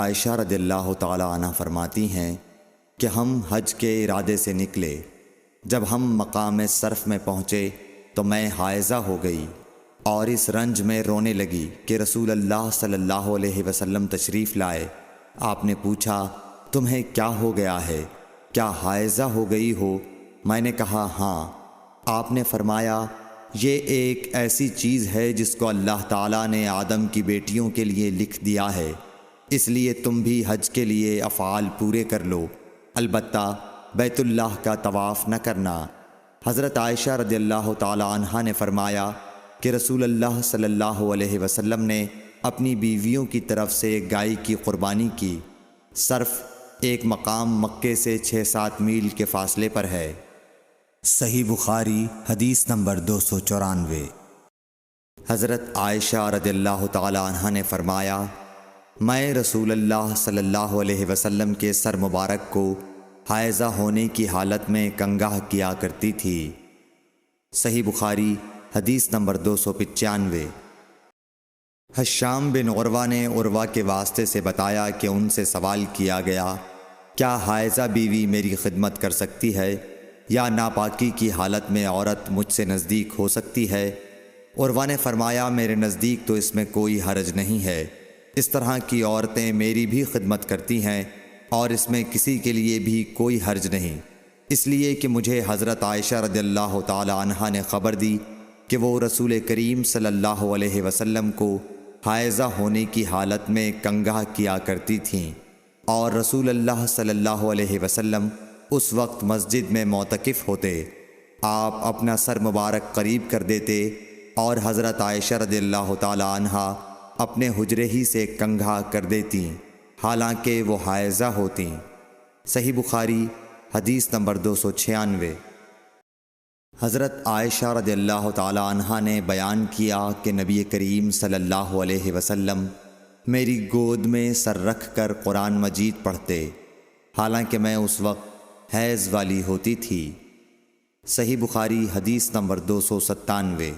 عائشہ رضی اللہ تعالی عنہ فرماتی ہیں کہ ہم حج کے ارادے سے نکلے۔ جب ہم مقام صرف میں پہنچے تو میں حائضہ ہو گئی اور اس رنج میں رونے لگی کہ رسول اللہ صلی اللہ علیہ وسلم تشریف لائے۔ آپ نے پوچھا تمہیں کیا ہو گیا ہے؟ کیا حائضہ ہو گئی ہو؟ میں نے کہا ہاں۔ آپ نے فرمایا یہ ایک ایسی چیز ہے جس کو اللہ تعالیٰ نے آدم کی بیٹیوں کے لیے لکھ دیا ہے، اس لیے تم بھی حج کے لیے افعال پورے کر لو، البتہ بیت اللہ کا طواف نہ کرنا۔ حضرت عائشہ رضی اللہ تعالی عنہا نے فرمایا کہ رسول اللہ صلی اللہ علیہ وسلم نے اپنی بیویوں کی طرف سے ایک گائے کی قربانی کی۔ صرف ایک مقام مکے سے 6-7 میل کے فاصلے پر ہے۔ صحیح بخاری حدیث نمبر 294۔ حضرت عائشہ رضی اللہ تعالی عنہا نے فرمایا میں رسول اللہ صلی اللہ علیہ وسلم کے سر مبارک کو حائضہ ہونے کی حالت میں کنگھا کیا کرتی تھی۔ صحیح بخاری حدیث نمبر 295۔ حشام بن عروہ نے عروہ کے واسطے سے بتایا کہ ان سے سوال کیا گیا کیا حائضہ بیوی میری خدمت کر سکتی ہے یا ناپاکی کی حالت میں عورت مجھ سے نزدیک ہو سکتی ہے؟ عروہ نے فرمایا میرے نزدیک تو اس میں کوئی حرج نہیں ہے، اس طرح کی عورتیں میری بھی خدمت کرتی ہیں اور اس میں کسی کے لیے بھی کوئی حرج نہیں، اس لیے کہ مجھے حضرت عائشہ رضی اللہ تعالی عنہا نے خبر دی کہ وہ رسول کریم صلی اللہ علیہ وسلم کو حائضہ ہونے کی حالت میں کنگھا کیا کرتی تھیں، اور رسول اللہ صلی اللہ علیہ وسلم اس وقت مسجد میں معتکف ہوتے۔ آپ اپنا سر مبارک قریب کر دیتے اور حضرت عائشہ رضی اللہ تعالی عنہا اپنے حجرے ہی سے کنگھا کر دیتی حالانکہ وہ حائضہ ہوتیں۔ صحیح بخاری حدیث نمبر 296۔ حضرت عائشہ رضی اللہ تعالی عنہا نے بیان کیا کہ نبی کریم صلی اللہ علیہ وسلم میری گود میں سر رکھ کر قرآن مجید پڑھتے حالانکہ میں اس وقت حیض والی ہوتی تھی۔ صحیح بخاری حدیث نمبر 297۔